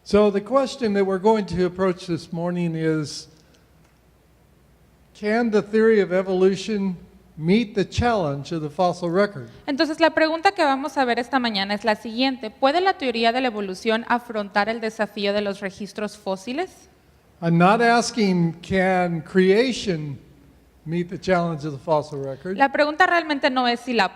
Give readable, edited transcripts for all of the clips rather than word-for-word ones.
So the question that we're going to approach this morning is, can the theory of evolution meet the challenge of the fossil record? Entonces la pregunta que vamos a ver esta mañana es la siguiente: ¿puede la teoría de la evolución afrontar el desafío de los registros fósiles? I'm not asking can creation meet the challenge of the fossil record. La pregunta realmente no es si la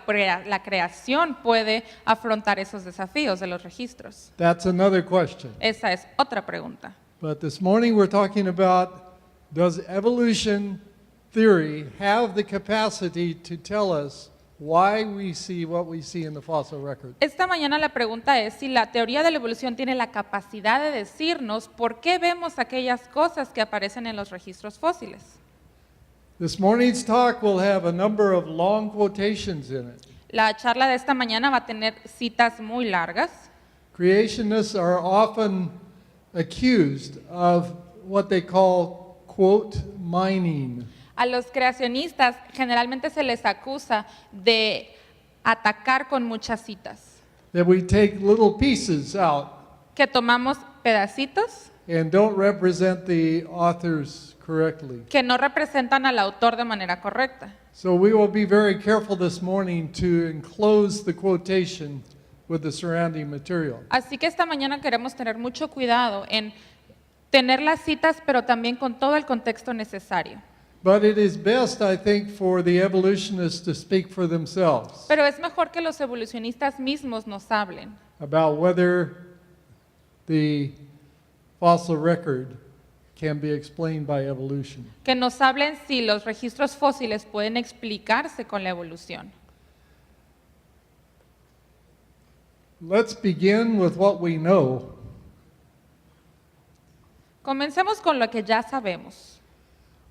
creación puede afrontar esos desafíos de los registros. That's another question. Esa es otra pregunta. But this morning we're talking about, does evolution theory have the capacity to tell us why we see what we see in the fossil record? Esta mañana la pregunta es si la teoría de la evolución tiene la capacidad de decirnos por qué vemos aquellas cosas que aparecen en los registros fósiles. This morning's talk will have a number of long quotations in it. La charla de esta mañana va a tener citas muy largas. Creationists are often accused of what they call quote mining. A los creacionistas generalmente se les acusa de atacar con muchas citas, That we take little pieces out que tomamos pedacitos and don't represent the authors correctly. que no representan al autor de manera correcta. So we will be very careful this morning to enclose the quotation with the surrounding material. Así que esta mañana queremos tener mucho cuidado en tener las citas, pero también con todo el contexto necesario. But it is best, I think, for the evolutionists to speak for themselves Pero es mejor que los evolucionistas mismos nos hablen about whether the fossil record can be explained by evolution. que nos hablen si los registros fósiles pueden explicarse con la evolución. Let's begin with what we know. Comencemos con lo que ya sabemos.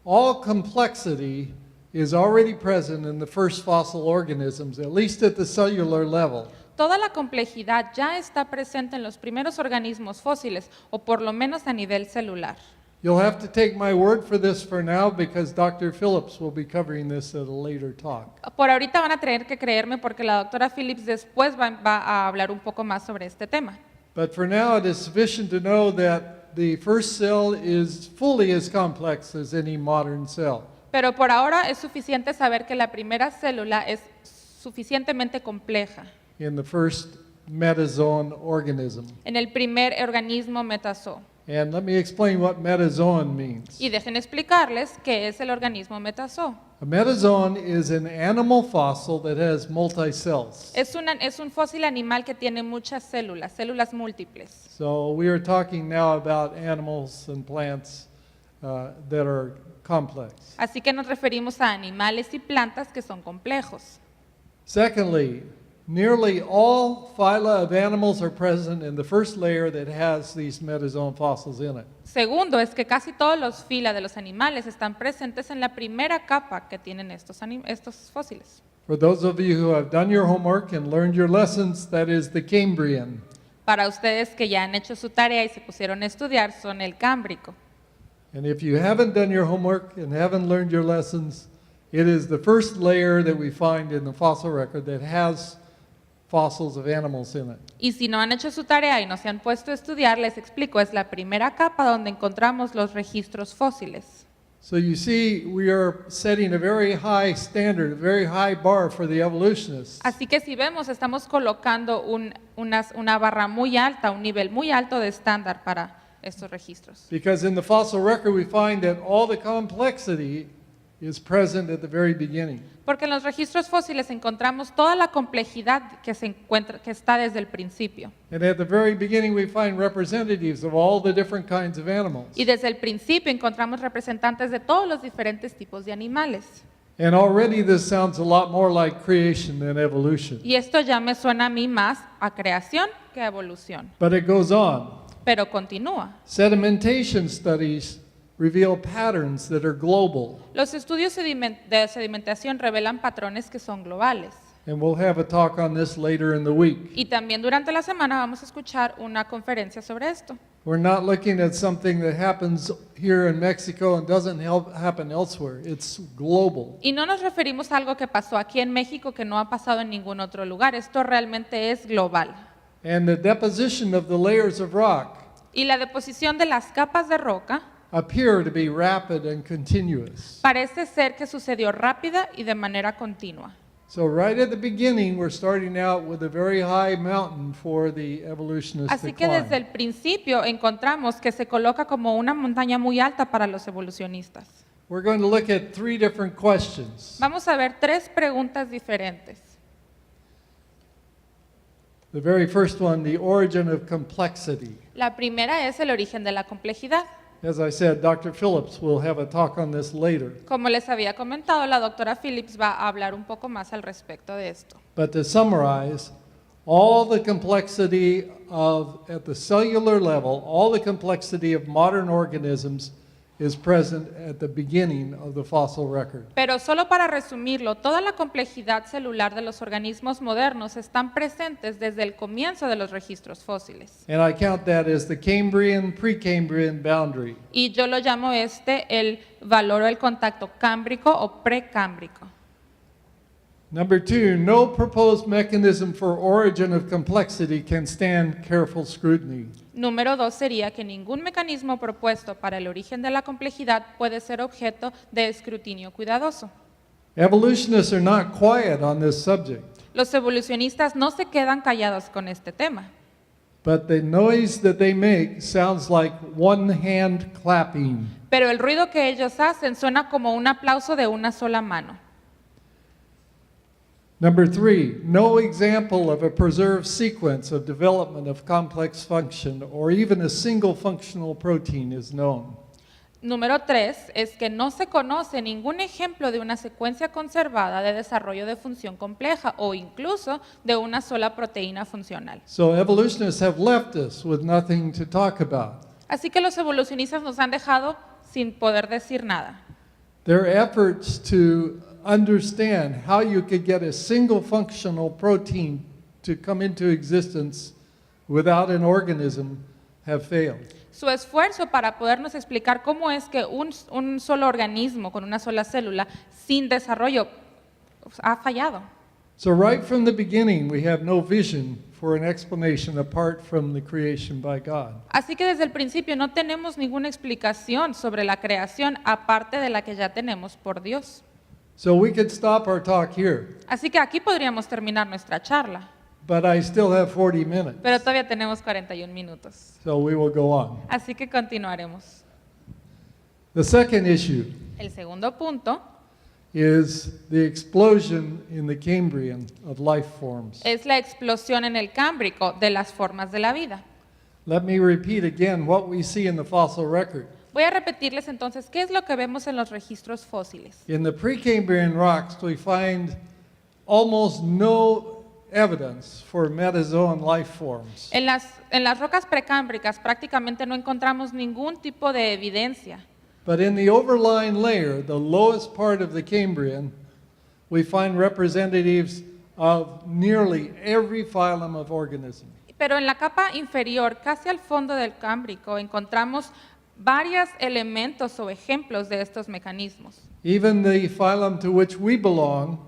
All complexity is already present in the first fossil organisms, at least at the cellular level. Toda la complejidad ya está presente en los primeros organismos fósiles, o por lo menos a nivel celular. You'll have to take my word for this for now because Dr. Phillips will be covering this at a later talk. Por ahorita van a tener que creerme porque la doctora Phillips después va a hablar un poco más sobre este tema. But for now, it is sufficient to know that the first cell is fully as complex as any modern cell. Pero por ahora es suficiente saber que la primera célula es suficientemente compleja. In the first metazoan organism. En el primer organismo metazoo. And let me explain what metazoan means. Y dejen explicarles qué es el organismo metazoo. A metazoan is an animal fossil that has multi-cells. Es un fósil animal que tiene muchas células, células múltiples. So we are talking now about animals and plants that are complex. Así que nos referimos a animales y plantas que son complejos. Secondly, nearly all phyla of animals are present in the first layer that has these metazoan fossils in it. Segundo, es que casi todos los fila de los animales están presentes en la primera capa que tienen estos fósiles. For those of you who have done your homework and learned your lessons, that is the Cambrian. Para ustedes que ya han hecho su tarea y se pusieron a estudiar, son el cámbrico. And if you haven't done your homework and haven't learned your lessons, it is the first layer that we find in the fossil record that has fossils of animals in it. Y si no han hecho su tarea y no se han puesto a estudiar, les explico, es la primera capa donde encontramos los registros fósiles. So you see, we are setting a very high standard, a very high bar for the evolutionists. Así que si vemos, estamos colocando una barra muy alta, un nivel muy alto de estándar para estos registros. Because in the fossil record we find that all the complexity is present at the very beginning. Porque en los registros fósiles encontramos toda la complejidad que está desde el principio. And at the very beginning we find representatives of all the different kinds of animals. Y desde el principio encontramos representantes de todos los diferentes tipos de animales. And already this sounds a lot more like creation than evolution. Y esto ya me suena a mí más a creación que a evolución. But it goes on. Pero continúa. Sedimentation studies reveal patterns that are global. Los estudios de sedimentación revelan patrones que son globales. And we'll have a talk on this later in the week. Y también durante la semana vamos a escuchar una conferencia sobre esto. We're not looking at something that happens here in Mexico and doesn't happen elsewhere. It's global. Y no nos referimos a algo que pasó aquí en México que no ha pasado en ningún otro lugar. Esto realmente es global. And the deposition of the layers of rock y la deposición de las capas de roca appear to be rapid and continuous. parece ser que sucedió rápida y de manera continua. So right at the beginning, we're starting out with a very high mountain for the evolutionists Así to que desde climb. el principio encontramos que se coloca como una montaña muy alta para los evolucionistas. We're going to look at 3 different questions. Vamos a ver 3 preguntas diferentes. The very first one, the origin of complexity. La primera es el origen de la complejidad. As I said, Dr. Phillips will have a talk on this later. Como les había comentado, la doctora Phillips va a hablar un poco más al respecto de esto. But to summarize, all the complexity at the cellular level, all the complexity of modern organisms is present at the beginning of the fossil record. Pero solo para resumirlo, toda la complejidad celular de los organismos modernos están presentes desde el comienzo de los registros fósiles. And I count that as the Cambrian, Precambrian boundary. Y yo lo llamo el valor o el contacto cámbrico o precámbrico. Number 2, no proposed mechanism for origin of complexity can stand careful scrutiny. Número 2 sería que ningún mecanismo propuesto para el origen de la complejidad puede ser objeto de escrutinio cuidadoso. Evolutionists are not quiet on this subject, Los evolucionistas no se quedan callados con este tema, but the noise that they make sounds like one hand clapping. pero el ruido que ellos hacen suena como un aplauso de una sola mano. Number 3, no example of a preserved sequence of development of complex function or even a single functional protein is known. Número 3 es que no se conoce ningún ejemplo de una secuencia conservada de desarrollo de función compleja o incluso de una sola proteína funcional. So evolutionists have left us with nothing to talk about. Así que los evolucionistas nos han dejado sin poder decir nada. Their efforts to understand how you could get a single functional protein to come into existence without an organism have failed. Su esfuerzo para podernos explicar cómo es que un solo organismo con una sola célula sin desarrollo ha fallado. So right from the beginning, we have no vision for an explanation apart from the creation by God. Así que desde el principio no tenemos ninguna explicación sobre la creación aparte de la que ya tenemos por Dios. So we could stop our talk here, Así que aquí podríamos terminar nuestra charla, but I still have 40 minutes, pero todavía tenemos 41 minutos. so we will go on. Así que continuaremos. The second issue El segundo punto is the explosion in the Cambrian of life forms. es la explosión en el Cámbrico de las formas de la vida. Let me repeat again what we see in the fossil record. Voy a repetirles entonces qué es lo que vemos en los registros fósiles. In the Precambrian rocks, we find almost no evidence for metazoan life forms. En las rocas precámbricas prácticamente no encontramos ningún tipo de evidencia. But in the overlying layer, the lowest part of the Cambrian, we find representatives of nearly every phylum of organism. Pero en la capa inferior, casi al fondo del Cámbrico, encontramos varios elementos o ejemplos de estos mecanismos. Even the phylum to which we belong,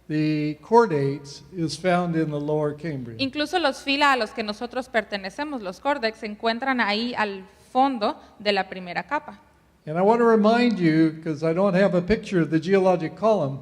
the chordates, is found in the lower Cambrian. Incluso los fila a los que nosotros pertenecemos, los córdex, se encuentran ahí al fondo de la primera capa. And I want to remind you, because I don't have a picture of the geologic column,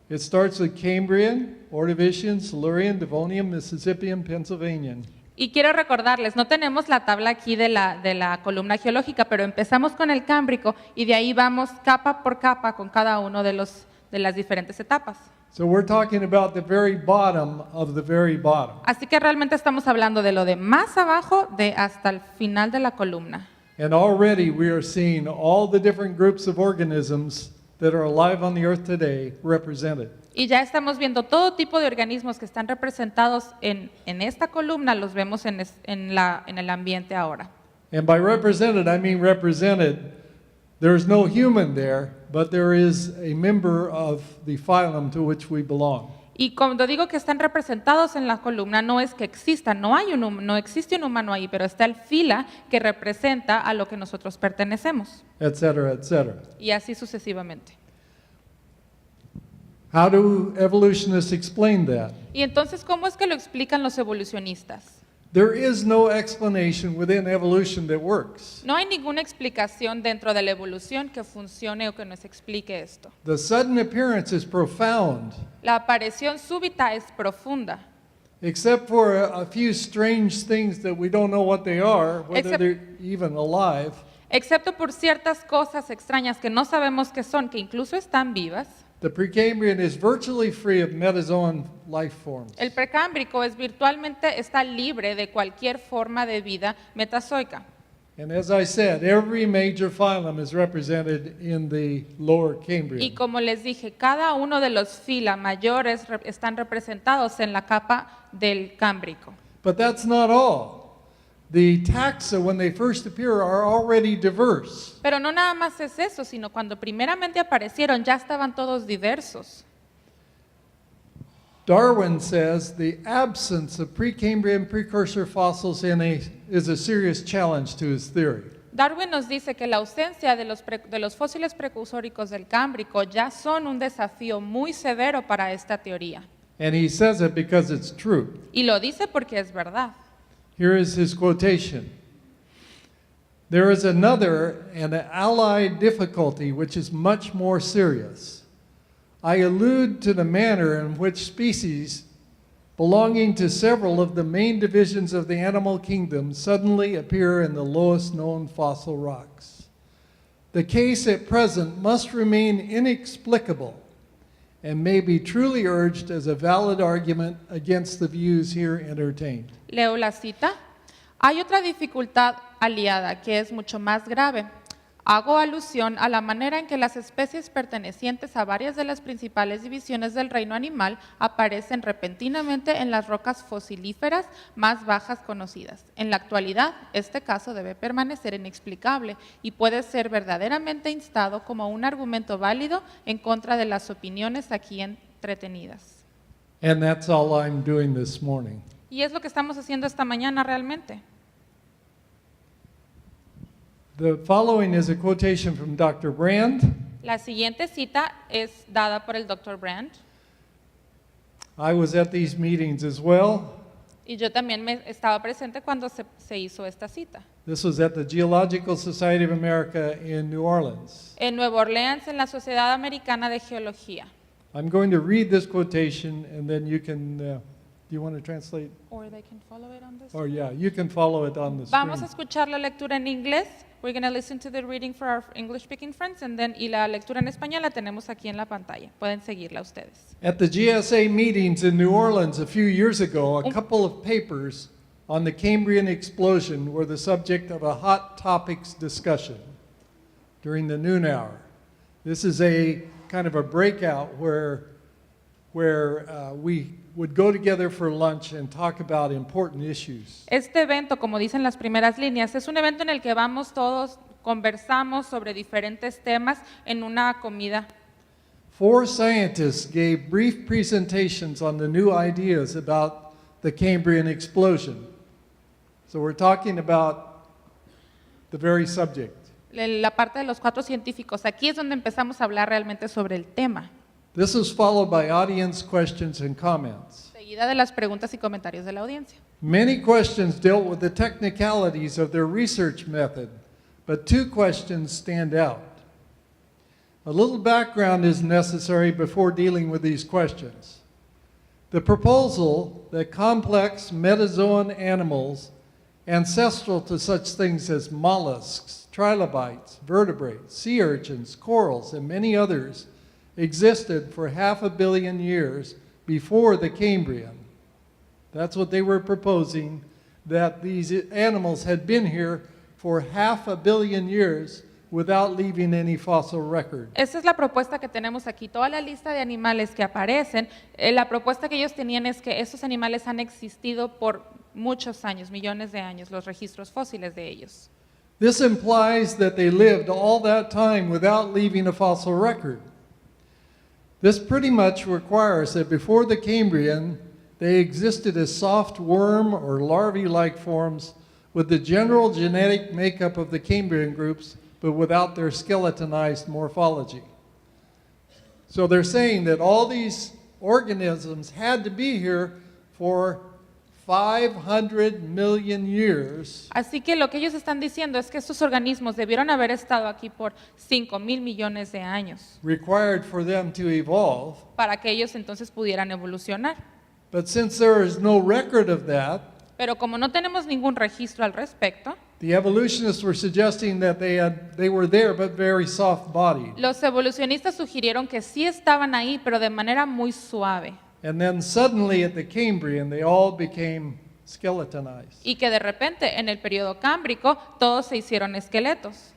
it starts with Cambrian, Ordovician, Silurian, Devonian, Mississippian, Pennsylvanian. Y quiero recordarles, no tenemos la tabla aquí de la columna geológica, pero empezamos con el Cámbrico y de ahí vamos capa por capa con cada uno de las diferentes etapas. So we're talking about the very bottom of the very bottom. Así que realmente estamos hablando de lo de más abajo de hasta el final de la columna. And already we are seeing all the different groups of organisms that are alive on the earth today represented. Y ya estamos viendo todo tipo de organismos que están representados en esta columna, los vemos en el ambiente ahora. And by represented, I mean represented. There's no human there, but there is a member of the phylum to which we belong. Y cuando digo que están representados en la columna, no es que existan, no existe un humano ahí, pero está el fila que representa a lo que nosotros pertenecemos. Etc., etc. Y así sucesivamente. How do evolutionists explain that? Y entonces, ¿cómo es que lo explican los evolucionistas? There is no explanation within evolution that works. No hay ninguna explicación dentro de la evolución que funcione o que nos explique esto. The sudden appearance is profound, La aparición súbita es profunda, except for a few strange things that we don't know what they are, whether Except- they're even alive. excepto por ciertas cosas extrañas que no sabemos qué son, que incluso están vivas. The Precambrian is virtually free of metazoan life forms. El precámbrico está libre de cualquier forma de vida metazoica. And as I said, every major phylum is represented in the lower Y Cambrian. como les dije, cada uno de los fila mayores están representados en la capa del cámbrico. But that's not all. The taxa, when they first appear, are already diverse. Pero no nada más es eso, sino cuando primeramente aparecieron ya estaban todos diversos. Darwin says the absence of Precambrian precursor fossils is a serious challenge to his theory. Darwin nos dice que la ausencia de los fósiles precursóricos del cámbrico ya son un desafío muy severo para esta teoría. And he says it because it's true. Y lo dice porque es verdad. Here is his quotation. There is another and an allied difficulty which is much more serious. I allude to the manner in which species belonging to several of the main divisions of the animal kingdom suddenly appear in the lowest known fossil rocks. The case at present must remain inexplicable and may be truly urged as a valid argument against the views here entertained. Leo la cita. Hay otra dificultad aliada que es mucho más grave. Hago alusión a la manera en que las especies pertenecientes a varias de las principales divisiones del reino animal aparecen repentinamente en las rocas fosilíferas más bajas conocidas. En la actualidad, este caso debe permanecer inexplicable y puede ser verdaderamente instado como un argumento válido en contra de las opiniones aquí entretenidas. And that's all I'm doing this morning. Y es lo que estamos haciendo esta mañana realmente. The following is a quotation from Dr. Brand. La siguiente cita es dada por el Dr. Brand. I was at these meetings as well. Y yo también estaba presente cuando se hizo esta cita. This was at the Geological Society of America in New Orleans. En Nueva Orleans, en la Sociedad Americana de Geología. I'm going to read this quotation and then you can, do you want to translate? Or they can follow it on this. Or yeah, you can follow it on the Vamos a screen. escuchar la lectura en inglés. We're going to listen to the reading for our English speaking friends y la lectura en español la tenemos aquí en la pantalla. Pueden seguirla ustedes. At the GSA meetings in New Orleans a few years ago, a couple of papers on the Cambrian explosion were the subject of a hot topics discussion during the noon hour. This is a kind of a breakout where we would go together for lunch and talk about important issues. Este evento, como dicen las primeras líneas, es un evento en el que vamos todos, conversamos sobre diferentes temas en una comida. 4 scientists gave brief presentations on the new ideas about the Cambrian explosion. So we're talking about the very subject. La parte de los 4 científicos. Aquí es donde empezamos a hablar realmente sobre el tema. This was followed by audience questions and comments. Seguida de las preguntas y comentarios de la audiencia. Many questions dealt with the technicalities of their research method, but 2 questions stand out. A little background is necessary before dealing with these questions. The proposal that complex metazoan animals, ancestral to such things as mollusks, trilobites, vertebrates, sea urchins, corals, and many others, existed for 500 million years before the Cambrian. That's what they were proposing, that these animals had been here for 500 million years without leaving any fossil record. Esa es la propuesta que tenemos aquí. Toda la lista de animales que aparecen, la propuesta que ellos tenían es que esos animales han existido por muchos años, millones de años, los registros fósiles de ellos. This implies that they lived all that time without leaving a fossil record. This pretty much requires that before the Cambrian, they existed as soft worm or larvae-like forms with the general genetic makeup of the Cambrian groups, but without their skeletonized morphology. So they're saying that all these organisms had to be here for 500 million years Así que lo que ellos están diciendo es que estos organismos debieron haber estado aquí por 5,000 millones de años required for them to evolve. para que ellos entonces pudieran evolucionar. But since there is no record of that, Pero como no tenemos ningún registro al respecto, the evolutionists were suggesting that they were there but very soft-bodied. los evolucionistas sugirieron que sí estaban ahí, pero de manera muy suave, And then suddenly at the Cambrian, they all became skeletonized. y que de repente en el periodo cámbrico todos se hicieron esqueletos.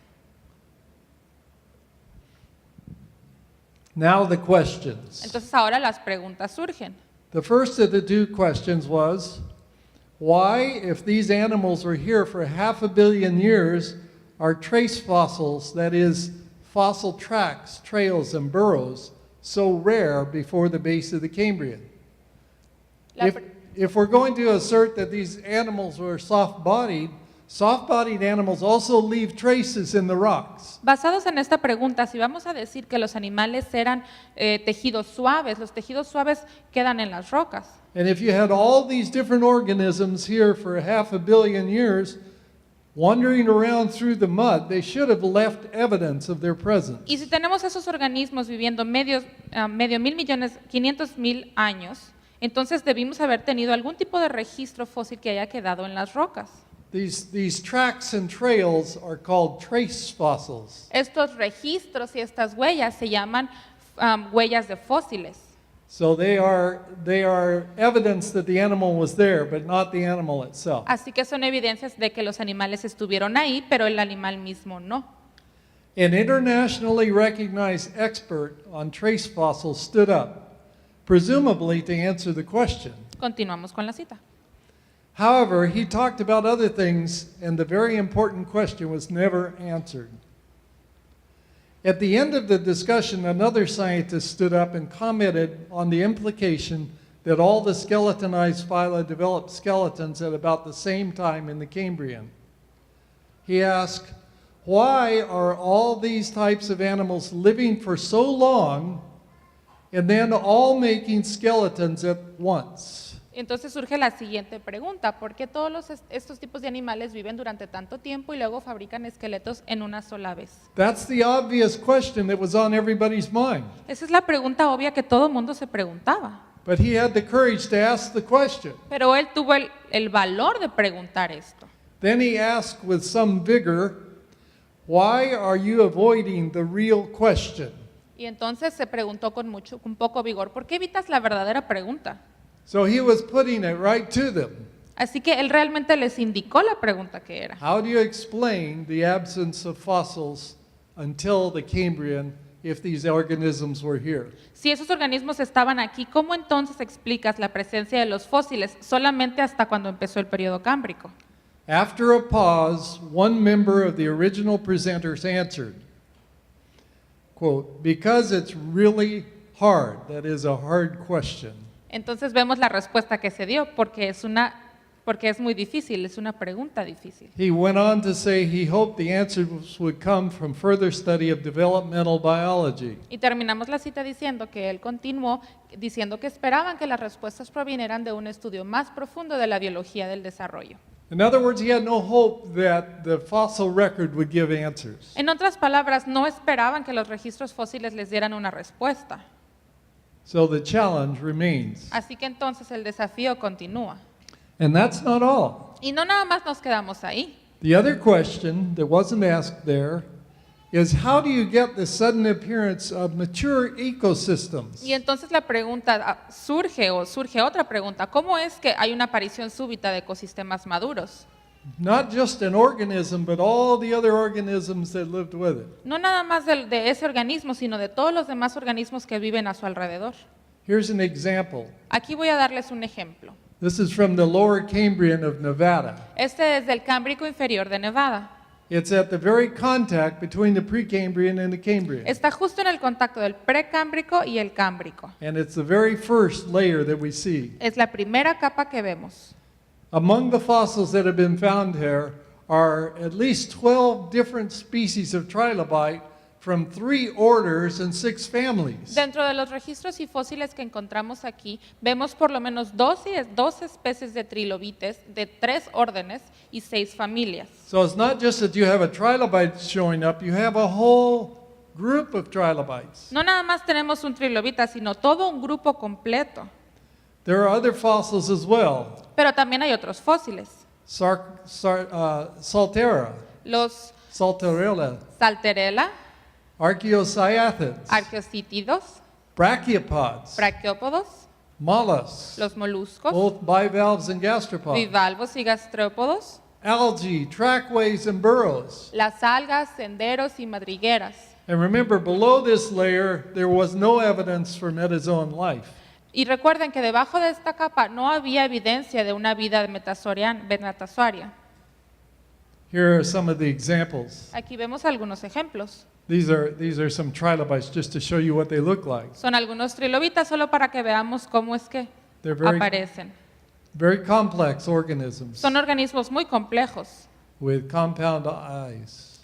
Now the questions. Entonces ahora las preguntas surgen. The first of the two questions was, why, if these animals were here for 500 million years, are trace fossils, that is, fossil tracks, trails, and burrows, so rare before the base of the Cambrian? La If we're going to assert that these animals were soft-bodied animals also leave traces in the rocks. Basados en esta pregunta, si vamos a decir que los animales eran tejidos suaves, los tejidos suaves quedan en las rocas. And if you had all these different organisms here for 500 million years, wandering around through the mud, they should have left evidence of their presence. Y si tenemos esos organismos viviendo medio 500,000 años, entonces debimos haber tenido algún tipo de registro fósil que haya quedado en las rocas. These tracks and trails are called trace fossils. Estos registros y estas huellas se llaman huellas de fósiles. So they are evidence that the animal was there, but not the animal itself. Así que son evidencias de que los animales estuvieron ahí, pero el animal mismo no. An internationally recognized expert on trace fossils stood up, presumably to answer the question. Continuamos con la cita. However, he talked about other things, and the very important question was never answered. At the end of the discussion, another scientist stood up and commented on the implication that all the skeletonized phyla developed skeletons at about the same time in the Cambrian. He asked, why are all these types of animals living for so long and then all making skeletons at once? Entonces surge la siguiente pregunta: ¿por qué todos estos tipos de animales viven durante tanto tiempo y luego fabrican esqueletos en una sola vez? That's the obvious question that was on everybody's mind. Esa es la pregunta obvia que todo el mundo se preguntaba. But he had the courage to ask the question. Pero él tuvo el valor de preguntar esto. Then he asked with some vigor, why are you avoiding the real question? Y entonces se preguntó con poco vigor: ¿por qué evitas la verdadera pregunta? So he was putting it right to them. Así que él realmente les indicó la pregunta que era. How do you explain the absence of fossils until the Cambrian if these organisms were here? Si esos organismos estaban aquí, ¿cómo entonces explicas la presencia de los fósiles solamente hasta cuando empezó el periodo cámbrico? After a pause, one member of the original presenters answered, quote, because it's really hard, that is a hard question. Entonces vemos la respuesta que se dio, porque es muy difícil, es una pregunta difícil. He went on to say he hoped the answers would come from further study of developmental biology. Y terminamos la cita diciendo que él continuó diciendo que esperaban que las respuestas provinieran de un estudio más profundo de la biología del desarrollo. In other words, he had no hope that the fossil record would give answers. En otras palabras, no esperaban que los registros fósiles les dieran una respuesta. So the challenge remains. Así que entonces el desafío continúa. And that's not all. Y no nada más nos quedamos ahí. The other question that wasn't asked there is how do you get the sudden appearance of mature ecosystems? Y entonces la pregunta surge otra pregunta: ¿cómo es que hay una aparición súbita de ecosistemas maduros? Not just an organism, but all the other organisms that lived with it. No nada más de ese organismo, sino de todos los demás organismos que viven a su alrededor. Here's an example. Aquí voy a darles un ejemplo. This is from the lower Cambrian of Nevada. Este es del Cámbrico inferior de Nevada. It's at the very contact between the Precambrian and the Cambrian. Está justo en el contacto del precámbrico y el cámbrico. And it's the very first layer that we see. Es la primera capa que vemos. Among the fossils that have been found here are at least 12 different species of trilobite from 3 orders and 6 families. Dentro de los registros y fósiles que encontramos aquí, vemos por lo menos dos especies de trilobites de 3 órdenes y 6 familias. So it's not just that you have a trilobite showing up, you have a whole group of trilobites. No nada más tenemos un trilobita, sino todo un grupo completo. There are other fossils as well. Pero también hay otros fósiles. Saltera, Los Saltarella, salterella, Archaeocyathets, arqueocítidos, brachiopods, braquiópodos, mollusks, los moluscos, both bivalves and gastropods, bivalvos y gastrópodos, algae, trackways, and burrows. las algas, senderos y madrigueras. And remember, below this layer, there was no evidence for metazoan life. Y recuerden que debajo de esta capa no había evidencia de una vida metazoaria. Here are some of the examples. Aquí vemos algunos ejemplos. These are some trilobites just to show you what they look like. Son algunos trilobitas solo para que veamos cómo es que They're very, aparecen. very complex organisms Son organismos muy complejos, with compound eyes.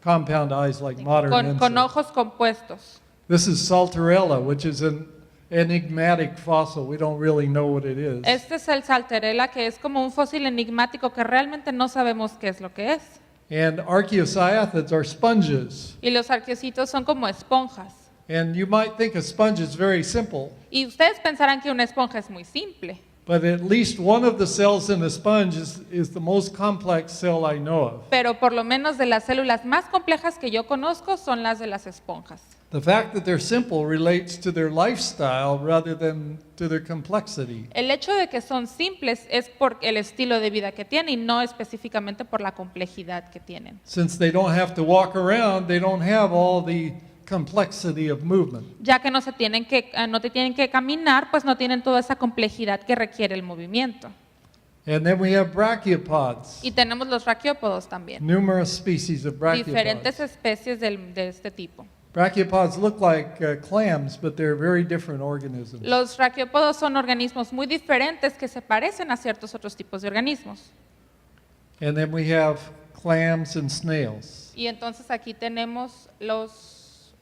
Compound eyes like modern con insects. ojos compuestos. This is Saltarella, which is an enigmatic fossil. We don't really know what it is. Este es el salterella, que es como un fósil enigmático que realmente no sabemos qué es lo que es. And archaeocyathets are sponges. Y los arqueocitos son como esponjas. And you might think a sponge is very simple, Y ustedes pensarán que una esponja es muy simple, but at least one of the cells in a sponge is the most complex cell I know of. pero por lo menos de las células más complejas que yo conozco son las de las esponjas. The fact that they're simple relates to their lifestyle rather than to their complexity. El hecho de que son simples es por el estilo de vida que tienen y no específicamente por la complejidad que tienen. Since they don't have to walk around, they don't have all the complexity of movement. Ya que no te tienen que caminar, pues no tienen toda esa complejidad que requiere el movimiento. And then we have brachiopods. Y tenemos los braquiópodos también, Numerous species of diferentes brachiopods. especies de este tipo. Brachiopods look like clams, but they're very different organisms. Los braquiópodos son organismos muy diferentes que se parecen a ciertos otros tipos de organismos. And then we have clams and snails. Y entonces aquí tenemos los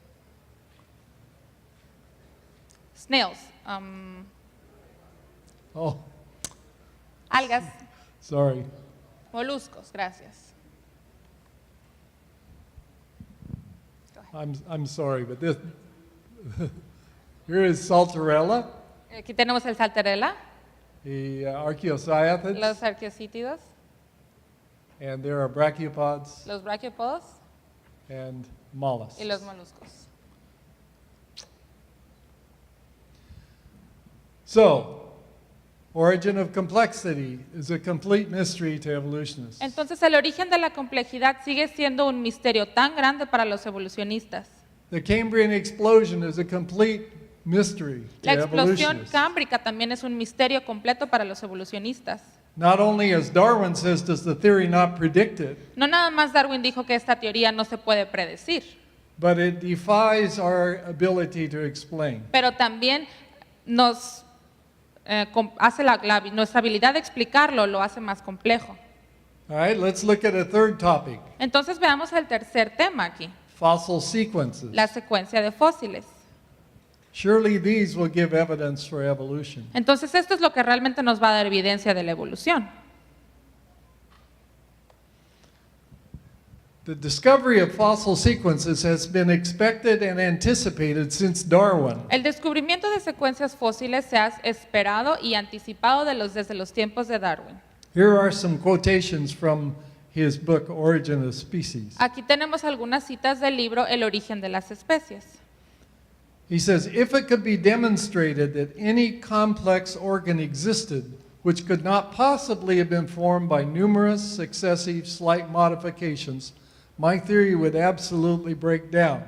snails, Oh, algas, sorry. moluscos, gracias. I'm sorry, but this here is Saltarella, Aquí tenemos el salterella, the archaeocyathets, los arqueocítidos, and there are brachiopods los braquiópodos and mollusks. y los moluscos. So, origin of complexity is a complete mystery to evolutionists. Entonces el origen de la complejidad sigue siendo un misterio tan grande para los evolucionistas. The Cambrian explosion is a complete mystery to La explosión evolutionists. cámbrica también es un misterio completo para los evolucionistas. Not only, as Darwin says, does the theory not predict it, No nada más Darwin dijo que esta teoría no se puede predecir, but it defies our ability to explain. pero también nos hace nuestra habilidad de explicarlo lo hace más complejo. All right, let's look at a third topic, Entonces veamos el tercer tema aquí, fossil sequences. la secuencia de fósiles. Surely these will give evidence for evolution. Entonces esto es lo que realmente nos va a dar evidencia de la evolución. The discovery of fossil sequences has been expected and anticipated since Darwin. El descubrimiento de secuencias fósiles se ha esperado y anticipado desde los tiempos de Darwin. Here are some quotations from his book, Origin of Species. Aquí tenemos algunas citas del libro El origen de las especies. He says, if it could be demonstrated that any complex organ existed which could not possibly have been formed by numerous successive slight modifications, my theory would absolutely break down.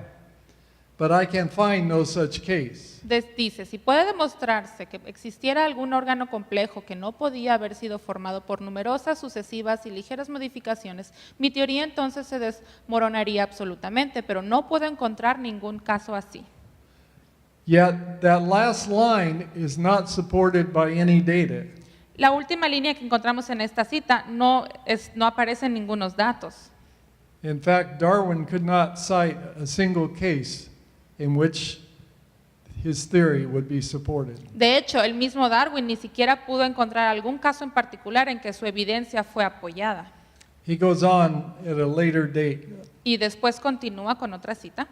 But I can find no such case. Dice, si puede demostrarse que existiera algún órgano complejo que no podía haber sido formado por numerosas, sucesivas y ligeras modificaciones, mi teoría entonces se desmoronaría absolutamente, pero no puedo encontrar ningún caso así. Yet that last line is not supported by any data. La última línea que encontramos en esta cita no aparece en ningunos datos. In fact, Darwin could not cite a single case in which his theory would be supported. De hecho, el mismo Darwin ni siquiera pudo encontrar algún caso en particular en que su evidencia fue apoyada. He goes on at a later date. Y después continúa con otra cita.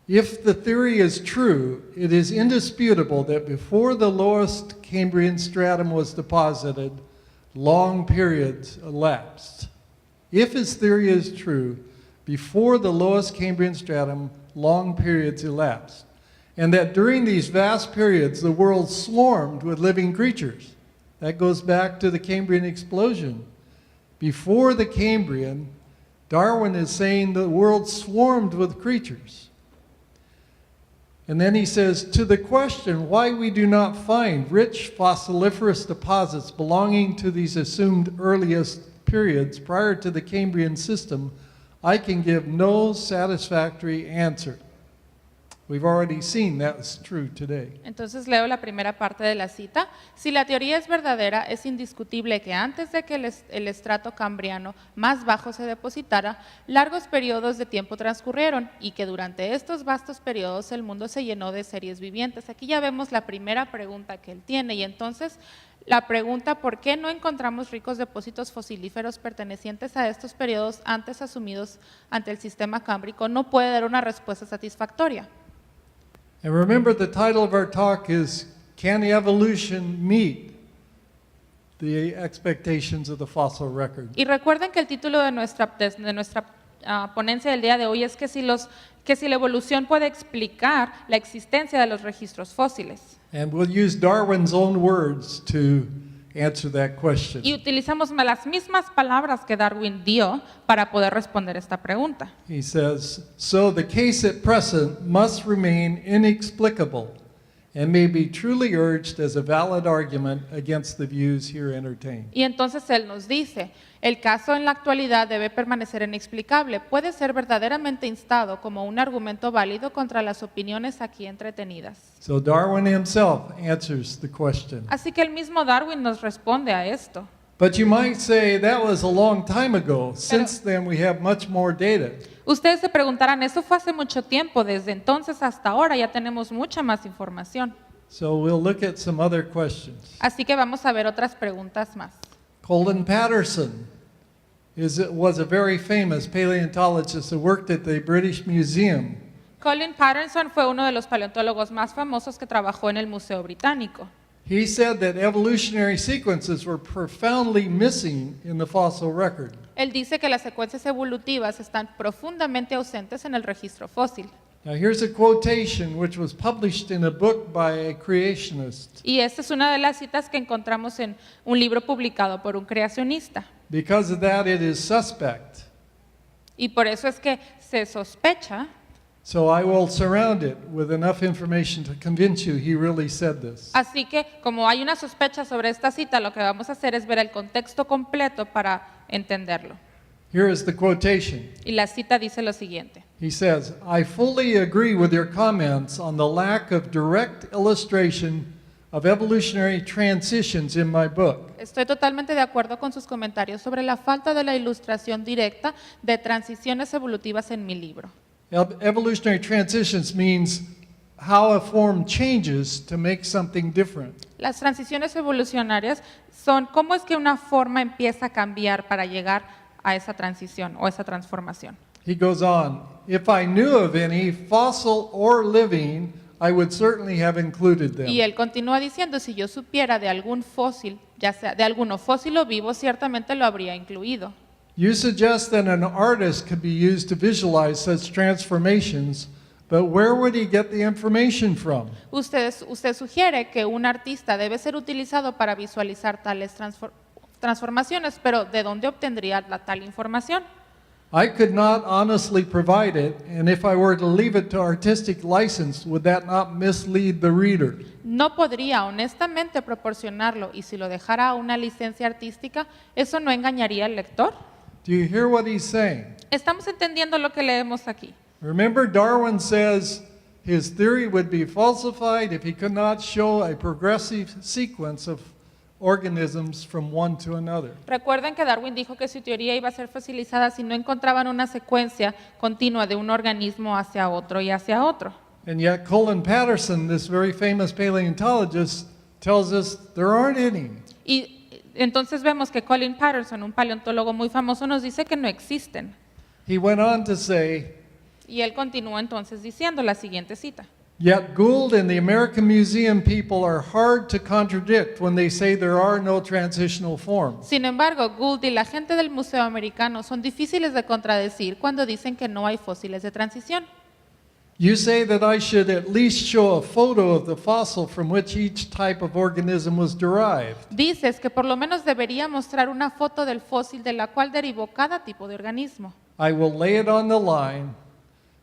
If the theory is true, it is indisputable that before the lowest Cambrian stratum was deposited, long periods elapsed. If his theory is true, before the lowest Cambrian stratum, long periods elapsed, and that during these vast periods the world swarmed with living creatures. That goes back to the Cambrian explosion. Before the Cambrian, Darwin is saying the world swarmed with creatures. And then he says, to the question why we do not find rich fossiliferous deposits belonging to these assumed earliest periods prior to the Cambrian system, I can give no satisfactory answer. We've already seen that's true today. Entonces leo la primera parte de la cita. Si la teoría es verdadera, es indiscutible que antes de que el estrato cambriano más bajo se depositara, largos periodos de tiempo transcurrieron y que durante estos vastos periodos el mundo se llenó de seres vivientes. Aquí ya vemos la primera pregunta que él tiene y entonces la pregunta ¿por qué no encontramos ricos depósitos fosilíferos pertenecientes a estos periodos antes asumidos ante el sistema cámbrico? No puede dar una respuesta satisfactoria. And remember, the title of our talk is, Can Evolution Meet the Expectations of the Fossil Record? Y recuerden que el título de nuestra ponencia del día de hoy es que si la evolución puede explicar la existencia de los registros fósiles. And we'll use Darwin's own words to answer that question. Y utilizamos las mismas palabras que Darwin dio para poder responder esta pregunta. He says, so the case at present must remain inexplicable and may be truly urged as a valid argument against the views here entertained. Y entonces él nos dice, el caso en la actualidad debe permanecer inexplicable, puede ser verdaderamente instado como un argumento válido contra las opiniones aquí entretenidas. So Darwin himself answers the question. Así que el mismo Darwin nos responde a esto. But you might say that was a long time ago. Since then we have much more data. Ustedes se preguntarán, eso fue hace mucho tiempo, desde entonces hasta ahora ya tenemos mucha más información. So we'll look at some other questions. Así que vamos a ver otras preguntas más. Colin Patterson was a very famous paleontologist who worked at the British Museum. Colin Patterson fue uno de los paleontólogos más famosos que trabajó en el Museo Británico. He said that evolutionary sequences were profoundly missing in the fossil record. Él dice que las secuencias evolutivas están profundamente ausentes en el registro fósil. Now here's a quotation which was published in a book by a creationist. Y esta es una de las citas que encontramos en un libro publicado por un creacionista. Because of that, it is suspect. Y por eso es que se sospecha. So I will surround it with enough information to convince you he really said this. Así que, como hay una sospecha sobre esta cita, lo que vamos a hacer es ver el contexto completo para entenderlo. Here is the quotation. Y la cita dice lo siguiente. He says, I fully agree with your comments on the lack of direct illustration of evolutionary transitions in my book. Estoy totalmente de acuerdo con sus comentarios sobre la falta de la ilustración directa de transiciones evolutivas en mi libro. Evolutionary transitions means how a form changes to make something different. Las transiciones evolucionarias son cómo es que una forma empieza a cambiar para llegar a esa transición o esa transformación. He goes on, if I knew of any, fossil or living, I would certainly have included them. Y él continúa diciendo, si yo supiera de algún fósil, ya sea de alguno fósil o vivo, ciertamente lo habría incluido. You suggest that an artist could be used to visualize such transformations, but where would he get the information from? Usted sugiere que un artista debe ser utilizado para visualizar tales transformaciones, pero ¿de dónde obtendría la tal información? I could not honestly provide it, and if I were to leave it to artistic license, would that not mislead the reader? No podría honestamente proporcionarlo, y si lo dejara a una licencia artística, ¿eso no engañaría al lector? Do you hear what he's saying? Estamos entendiendo lo que leemos aquí. Remember, Darwin says his theory would be falsified if he could not show a progressive sequence of organisms from one to another. Recuerden que Darwin dijo que su teoría iba a ser fosilizada si no encontraban una secuencia continua de un organismo hacia otro y hacia otro. And yet Colin Patterson, this very famous paleontologist, tells us there aren't any. Y entonces vemos que Colin Patterson, un paleontólogo muy famoso, nos dice que no existen. He went on to say, Y él continúa entonces diciendo la siguiente cita. yet Gould and the American Museum people are hard to contradict when they say there are no transitional forms. Sin embargo, Gould y la gente del Museo Americano son difíciles de contradecir cuando dicen que no hay fósiles de transición. You say that I should at least show a photo of the fossil from which each type of organism was derived. Dices que por lo menos debería mostrar una foto del fósil de la cual derivó cada tipo de organismo. I will lay it on the line.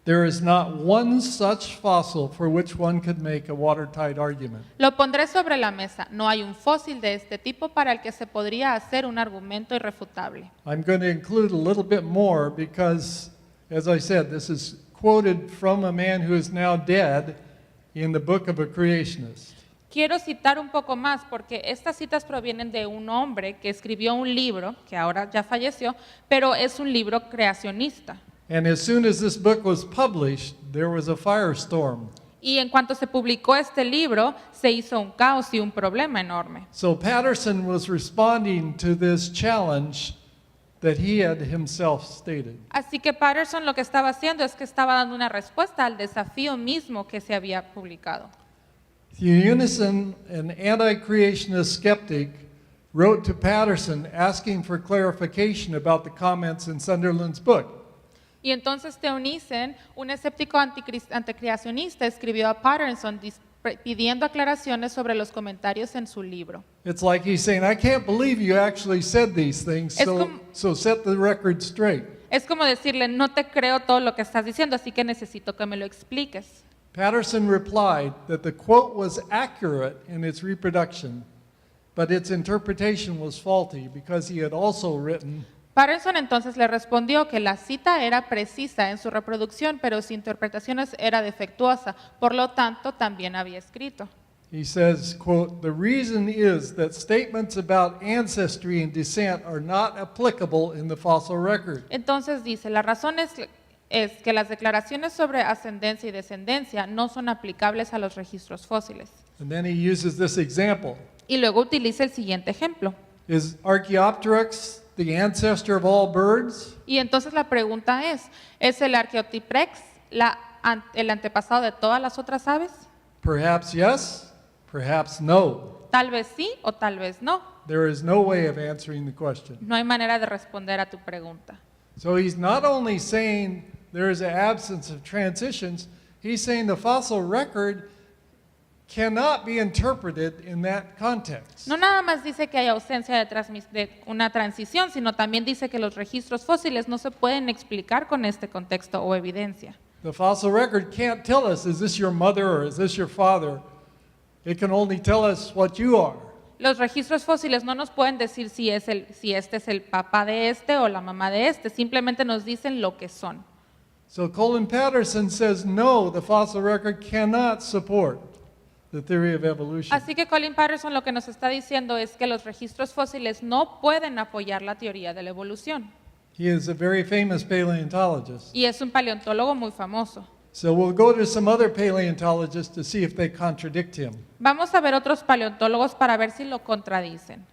There is not one such fossil for which one could make a watertight argument. Lo pondré sobre la mesa. No hay un fósil de este tipo para el que se podría hacer un argumento irrefutable. I'm going to include a little bit more because, as I said, this is quoted from a man who is now dead in the book of a creationist. Quiero citar un poco más porque estas citas provienen de un hombre que escribió un libro, que ahora ya falleció, pero es un libro creacionista. And as soon as this book was published, there was a firestorm. Y en cuanto se publicó este libro, se hizo un caos y un problema enorme. So Patterson was responding to this challenge that he had himself stated. Así que Patterson lo que estaba haciendo es que estaba dando una respuesta al desafío mismo que se había publicado. Unison, an anti-creationist skeptic, wrote to Patterson asking for clarification about the comments in Sunderland's book. Y entonces Teunissen, un escéptico anticreacionista, escribió a Patterson pidiendo aclaraciones sobre los comentarios en su libro. It's like he's saying, I can't believe you actually said these things, so set the record straight. Es como decirle, no te creo todo lo que estás diciendo, así que necesito que me lo expliques. Patterson replied that the quote was accurate in its reproduction, but its interpretation was faulty because he had also written, Patterson entonces le respondió que la cita era precisa en su reproducción, pero su interpretación era defectuosa, por lo tanto también había escrito. he says, quote, the reason is that statements about ancestry and descent are not applicable in the fossil record. Entonces dice, la razón es que las declaraciones sobre ascendencia y descendencia no son aplicables a los registros fósiles. And then he uses this example. Y luego utiliza el siguiente ejemplo. Is Archaeopteryx the ancestor of all birds? Y entonces la pregunta ¿es el Archaeopteryx el antepasado de todas las otras aves? Perhaps yes, perhaps no. Tal vez sí o tal vez no. There is no way of answering the question. No hay manera de responder a tu pregunta. So he's not only saying there is an absence of transitions, he's saying the fossil record cannot be interpreted in that context. No nada más dice que hay ausencia de una transición, sino también dice que los registros fósiles no se pueden explicar con este contexto o evidencia. The fossil record can't tell us, is this your mother or is this your father? It can only tell us what you are. Los registros fósiles no nos pueden decir si este es el papá de este o la mamá de este, simplemente nos dicen lo que son. So Colin Patterson says, no, the fossil record cannot support the theory of evolution. Así que Colin Patterson lo que nos está diciendo es que los registros fósiles no pueden apoyar la teoría de la evolución. He is a very famous paleontologist. Y es un paleontólogo muy famoso. So we'll go to some other paleontologists to see if they contradict him. Vamos a ver otros paleontólogos para ver si lo contradicen.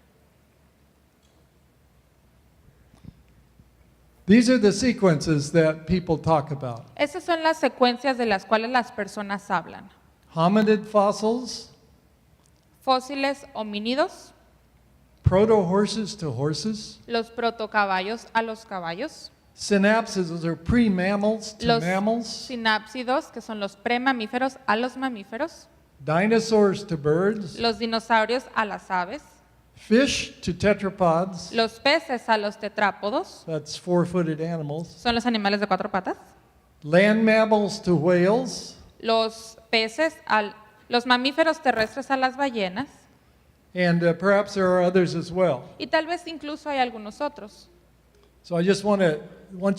These are the sequences that people talk about. Esas son las secuencias de las cuales las personas hablan. Hominid fossils, Fósiles homínidos, proto-horses to horses, los protocaballos a los caballos, synapses, those are pre-mammals to los mammals, sinápsidos, que son los premamíferos a los mamíferos, dinosaurs to birds, los dinosaurios a las aves, fish to tetrapods, los peces a los tetrápodos, that's four-footed animals, son los animales de cuatro patas, land mammals to whales, los los mamíferos terrestres a las ballenas, and perhaps there are others as well. y tal vez incluso hay algunos otros. So I just want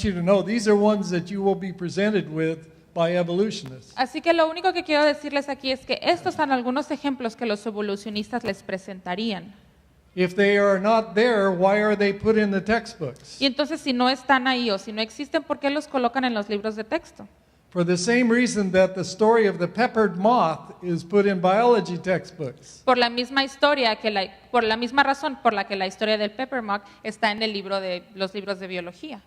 you to know these are ones that you will be presented with by evolutionists. Así que lo único que quiero decirles aquí es que estos son algunos ejemplos que los evolucionistas les presentarían. If they are not there, why are they put in the textbooks? Y entonces si no están ahí o si no existen, ¿por qué los colocan en los libros de texto? For the same reason that the story of the peppered moth is put in biology textbooks. Por la misma por la misma razón por la que la historia del peppermint está en los libros de biología.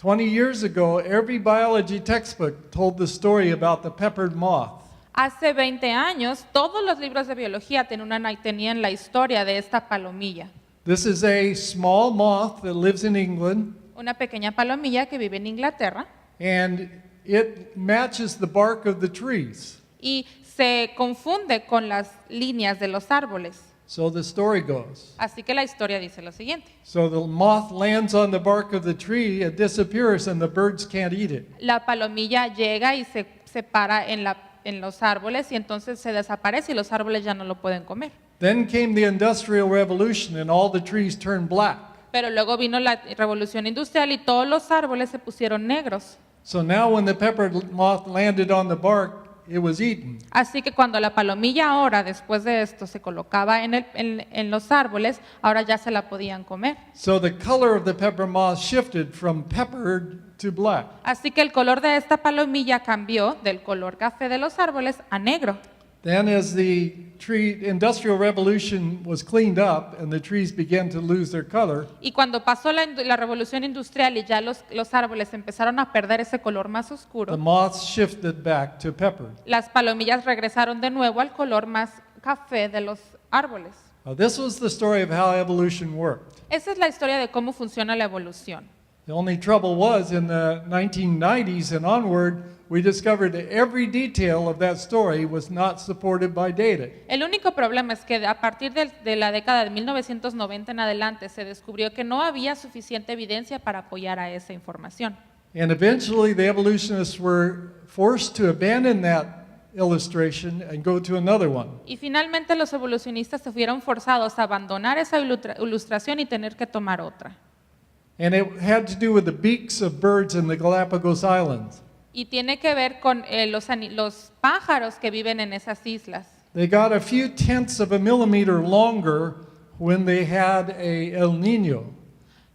20 years ago, every biology textbook told the story about the peppered moth. Hace 20 años, todos los libros de biología tenían la historia de esta palomilla. This is a small moth that lives in England, Una pequeña palomilla que vive en Inglaterra and it matches the bark of the trees. y se confunde con las líneas de los árboles. So the story goes. Así que la historia dice lo siguiente. So the moth lands on the bark of the tree, it disappears, and the birds can't eat it. La palomilla llega y se para en los árboles y entonces se desaparece y los árboles ya no lo pueden comer. Then came the Industrial Revolution, and all the trees turned black. Pero luego vino la revolución industrial y todos los árboles se pusieron negros. So now when the peppered moth landed on the bark, it was eaten. Así que cuando la palomilla ahora, después de esto, se colocaba en los árboles, ahora ya se la podían comer. So the color of the pepper moth shifted from peppered to black. Así que el color de esta palomilla cambió del color café de los árboles a negro. Then as the Industrial Revolution was cleaned up and the trees began to lose their color, Y cuando pasó la revolución industrial y ya los árboles empezaron a perder ese color más the oscuro, moths shifted back to peppered. las palomillas regresaron de nuevo al color más café de los árboles. This was the story of how evolution worked. Esa es la historia de cómo funciona la evolución. The only trouble was in the 1990s and onward, we discovered that every detail of that story was not supported by data. El único problema es que a partir de la década de 1990 en adelante se descubrió que no había suficiente evidencia para apoyar a esa información. And eventually the evolutionists were forced to abandon that illustration and go to another one. Y finalmente los evolucionistas se vieron forzados a abandonar esa ilustración y tener que tomar otra. And it had to do with the beaks of birds in the Galapagos Islands. Y tiene que ver con los pájaros que viven en esas islas. They got a few tenths of a millimeter longer when they had a El Niño.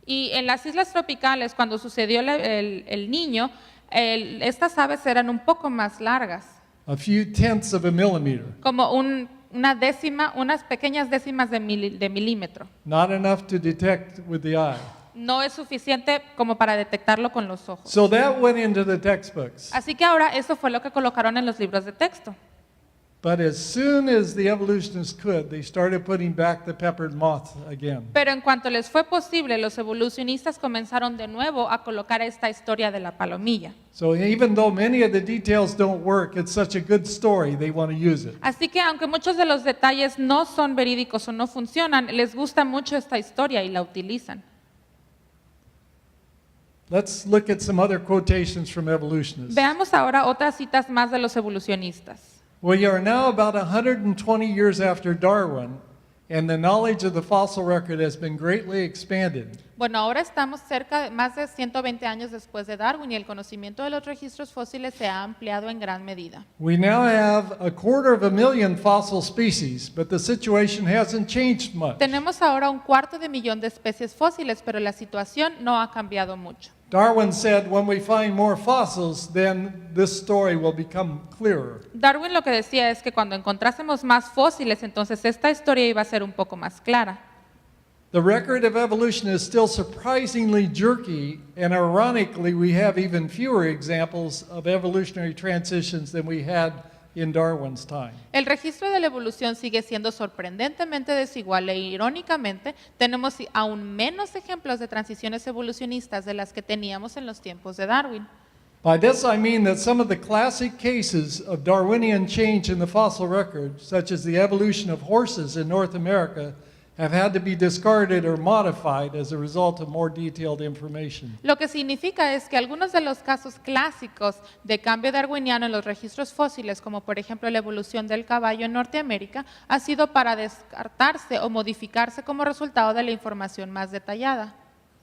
Y en las islas tropicales, cuando sucedió el niño, estas aves eran un poco más largas, A few tenths of a millimeter. como unas pequeñas décimas de milímetro. Not enough to detect with the eye. No es suficiente como para detectarlo con los ojos. So that went into the textbooks. Así que ahora eso fue lo que colocaron en los libros de texto. But as soon as the evolutionists could, they started putting back the peppered moth again. Pero en cuanto les fue posible, los evolucionistas comenzaron de nuevo a colocar esta historia de la palomilla. So even though many of the details don't work, it's such a good story, they want to use it. Así que aunque muchos de los detalles no son verídicos o no funcionan, les gusta mucho esta historia y la utilizan. Let's look at some other quotations from evolutionists. Veamos ahora otras citas más de los evolucionistas. We are now about 120 years after Darwin, and the knowledge of the fossil record has been greatly expanded. Bueno, ahora estamos cerca de más de 120 años después de Darwin y el conocimiento de los registros fósiles se ha ampliado en gran medida. We now have 250,000 fossil species, but the situation hasn't changed much. Tenemos ahora 250,000 de especies fósiles, pero la situación no ha cambiado mucho. Darwin said when we find more fossils, then this story will become clearer. Darwin lo que decía es que cuando encontrásemos más fósiles, entonces esta historia iba a ser un poco más clara. The record of evolution is still surprisingly jerky, and ironically, we have even fewer examples of evolutionary transitions than we had in Darwin's time. El registro de la evolución sigue siendo sorprendentemente desigual e irónicamente tenemos aún menos ejemplos de transiciones evolucionistas de las que teníamos en los tiempos de Darwin. By this I mean that some of the classic cases of Darwinian change in the fossil record, such as the evolution of horses in North America, have had to be discarded or modified as a result of more detailed information. Lo que significa es que algunos de los casos clásicos de cambio darwiniano en los registros fósiles, como por ejemplo la evolución del caballo en Norteamérica, ha sido para descartarse o modificarse como resultado de la información más detallada.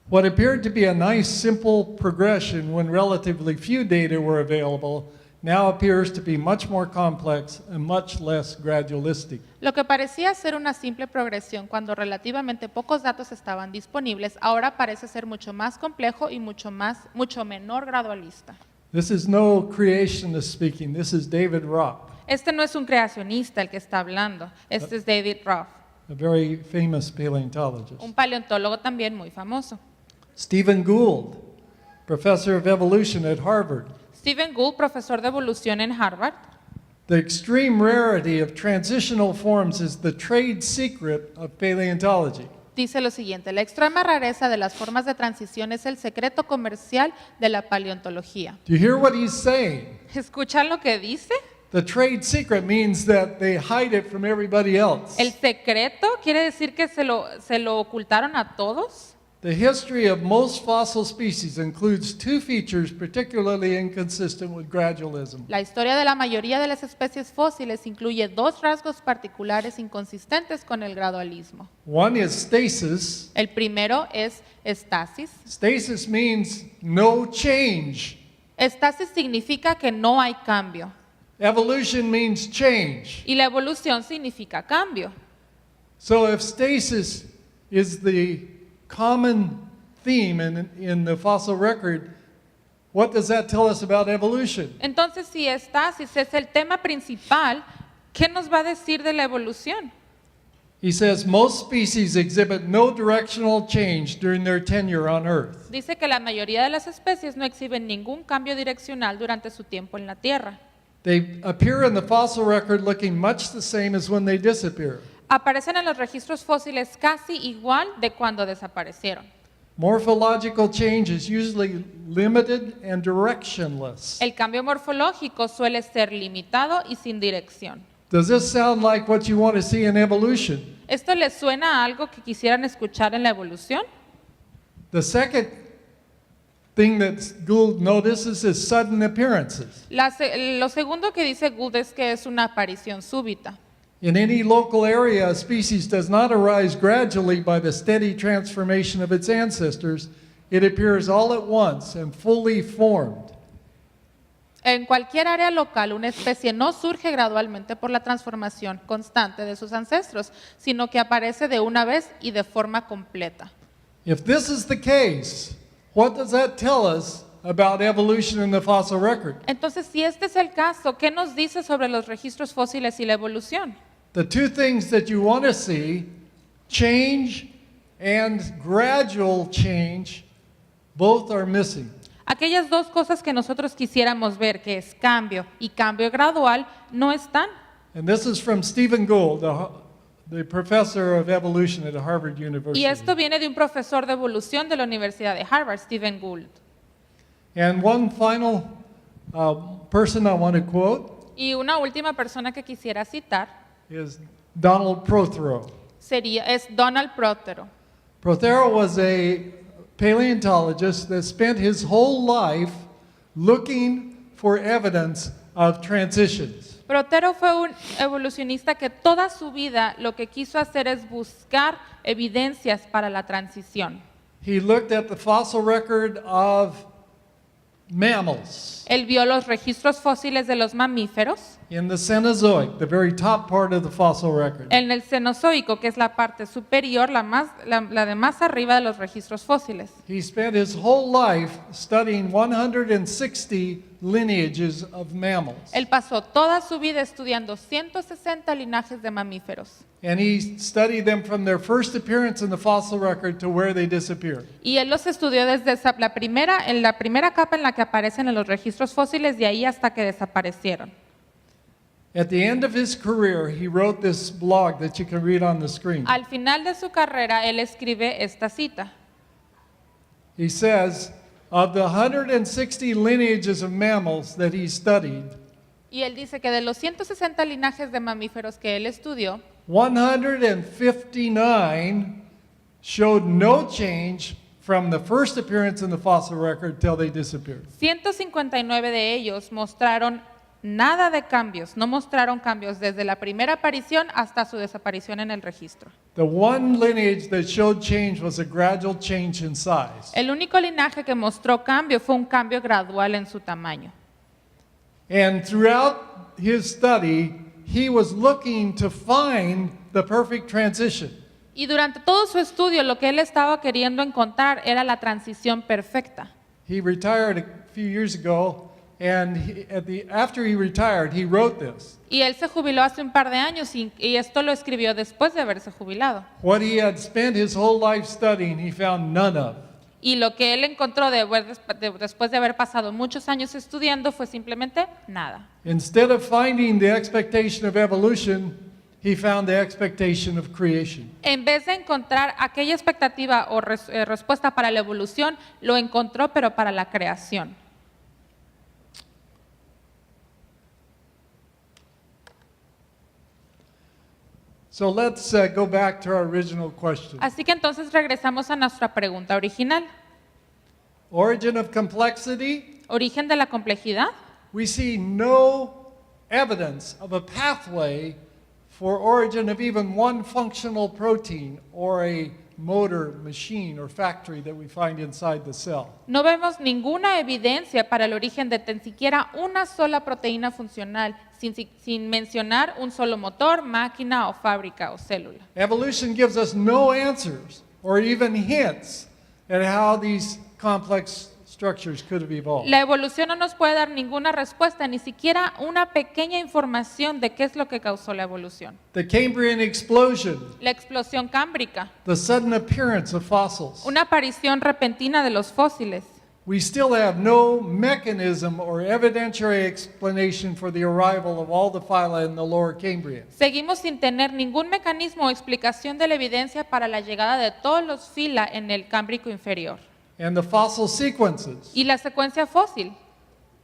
What appeared to be a nice, simple progression when relatively few data were available now appears to be much more complex and much less gradualistic. Lo que parecía ser una simple progresión cuando relativamente pocos datos estaban disponibles, ahora parece ser mucho más complejo y mucho menor gradualista. This is no creationist speaking. This is David Roth, Este no es un creacionista el que está hablando, este es David Roth, a very famous paleontologist. un paleontólogo también muy famoso. Stephen Gould, professor of evolution at Harvard. Stephen Gould, profesor de evolución en Harvard, The extreme rarity of transitional forms is the trade secret of paleontology. dice lo siguiente: la extrema rareza de las formas de transición es el secreto comercial de la paleontología. Do you hear what he's saying? ¿Escuchan lo que dice? The trade secret means that they hide it from everybody else. El secreto quiere decir que se lo ocultaron a todos. The history of most fossil species includes two features particularly inconsistent with gradualism. La historia de la mayoría de las especies fósiles incluye dos rasgos particulares inconsistentes con el gradualismo. One is stasis. El primero es estasis. Stasis means no change. Estasis significa que no hay cambio Evolution means change. y la evolución significa cambio. So if stasis is the common theme in the fossil record, what does that tell us about evolution? Entonces, si estasis es el tema principal, ¿qué nos va a decir de la evolución? He says most species exhibit no directional change during their tenure on Earth. Dice que la mayoría de las especies no exhiben ningún cambio direccional durante su tiempo en la Tierra. They appear in the fossil record looking much the same as when they disappear. Aparecen en los registros fósiles casi igual de cuando desaparecieron. Morphological change is usually limited and directionless. El cambio morfológico suele ser limitado y sin dirección. Does this sound like what you want to see in evolution? ¿Esto les suena a algo que quisieran escuchar en la evolución? The second thing that Gould notices is sudden appearances. Lo segundo que dice Gould es que es una aparición súbita. In any local area, a species does not arise gradually by the steady transformation of its ancestors. It appears all at once and fully formed. En cualquier área local, una especie no surge gradualmente por la transformación constante de sus ancestros, sino que aparece de una vez y de forma completa. If this is the case, what does that tell us about evolution in the fossil record? Entonces, si este es el caso, ¿qué nos dice sobre los registros fósiles y la evolución? The two things that you want to see, change and gradual change, both are missing. Aquellas dos cosas que nosotros quisiéramos ver, que es cambio y cambio gradual, no están. And this is from Stephen Gould, the professor of evolution at Harvard University. Y esto viene de un profesor de evolución de la Universidad de Harvard, Stephen Gould. And one final person I want to quote Y una última persona que quisiera citar is Donald Prothero. es Donald Prothero. Prothero was a paleontologist that spent his whole life looking for evidence of transitions. Prothero fue un evolucionista que toda su vida lo que quiso hacer es buscar evidencias para la transición. He looked at the fossil record of mammals Él vio los registros fósiles de los mamíferos in the Cenozoic, the very top part of the fossil record. en el Cenozoico, que es la parte superior, la de más arriba de los registros fósiles. He spent his whole life studying 160 lineages of mammals. Él pasó toda su vida estudiando 160 linajes de mamíferos. And he studied them from their first appearance in the fossil record to where they disappeared. Y él los estudió desde en la primera capa en la que aparecen en los registros fósiles, de ahí hasta que desaparecieron. At the end of his career, he wrote this blog that you can read on the screen. Al final de su carrera, él escribe esta cita. He says, of the 160 lineages of mammals that he studied, Y él dice que de los 160 linajes de mamíferos que él estudió, 159 showed no change from the first appearance in the fossil record till they disappeared. 159 de ellos mostraron nada de cambios, no mostraron cambios desde la primera aparición hasta su desaparición en el registro. The one lineage that showed change was a gradual change in size. El único linaje que mostró cambio fue un cambio gradual en su tamaño. And throughout his study, he was looking to find the perfect transition. Y durante todo su estudio lo que él estaba queriendo encontrar era la transición perfecta. He retired a few years ago, and after he retired, he wrote this. Y él se jubiló hace un par de años y esto lo escribió después de haberse jubilado. What he had spent his whole life studying, he found none of. Y lo que él encontró después de haber pasado muchos años estudiando fue simplemente nada. Instead of finding the expectation of evolution, he found the expectation of creation. En vez de encontrar aquella expectativa o respuesta para la evolución, lo encontró pero para la creación. So let's go back to our original question. Así que entonces regresamos a nuestra pregunta original. Origin of complexity, ¿Origen de la complejidad? we see no evidence of a pathway for origin of even one functional protein or a motor machine or factory that we find inside the cell. No vemos ninguna evidencia para el origen de tan siquiera una sola proteína funcional, sin mencionar un solo motor, máquina o fábrica o célula. Evolution gives us no answers or even hints at how these complex structures could have evolved. La evolución no nos puede dar ninguna respuesta, ni siquiera una pequeña información de qué es lo que causó la evolución. The Cambrian explosion, La explosión cámbrica, the sudden appearance of fossils. una aparición repentina de los fósiles. We still have no mechanism or evidentiary explanation for the arrival of all the phyla in the lower Cambrian. Seguimos sin tener ningún mecanismo o explicación de la evidencia para la llegada de todos los fila en el Cámbrico inferior. And the fossil sequences. Y la secuencia fósil.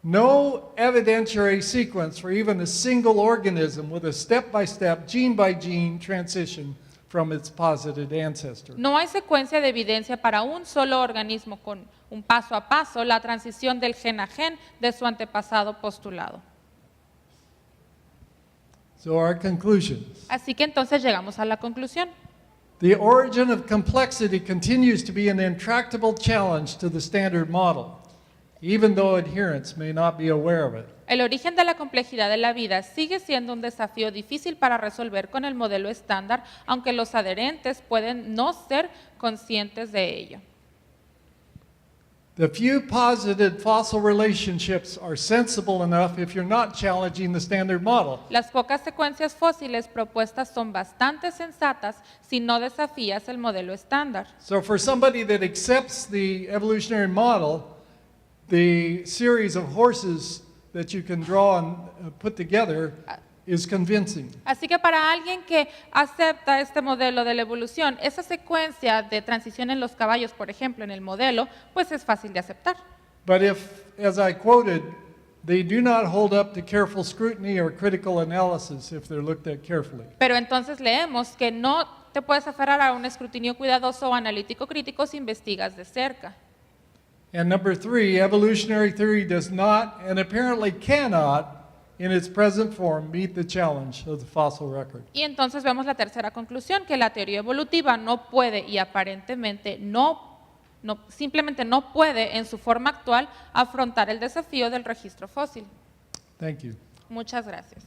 No evidentiary sequence for even a single organism with a step-by-step, gene-by-gene transition from its posited ancestor. No hay secuencia de evidencia para un solo organismo con un paso a paso la transición del gen a gen de su antepasado postulado. So our conclusions. Así que entonces llegamos a la conclusión. The origin of complexity continues to be an intractable challenge to the standard model, even though adherents may not be aware of it. El origen de la complejidad de la vida sigue siendo un desafío difícil para resolver con el modelo estándar, aunque los adherentes pueden no ser conscientes de ello. The few posited fossil relationships are sensible enough if you're not challenging the standard model. Las pocas secuencias fósiles propuestas son bastante sensatas si no desafías el modelo estándar. So for somebody that accepts the evolutionary model, the series of horses that you can draw and put together is convincing. Así que para alguien que acepta este modelo de la evolución, esa secuencia de transición en los caballos, por ejemplo, en el modelo, pues es fácil de aceptar. But if, as I quoted, they do not hold up to careful scrutiny or critical analysis if they're looked at carefully. Pero entonces leemos que no te puedes aferrar a un escrutinio cuidadoso o analítico crítico si investigas de cerca. And number 3, evolutionary theory does not and apparently cannot in its present form meet the challenge of the fossil record. Y entonces vemos la tercera conclusión, que la teoría evolutiva no puede y aparentemente simplemente no puede en su forma actual afrontar el desafío del registro fósil. Thank you. Muchas gracias.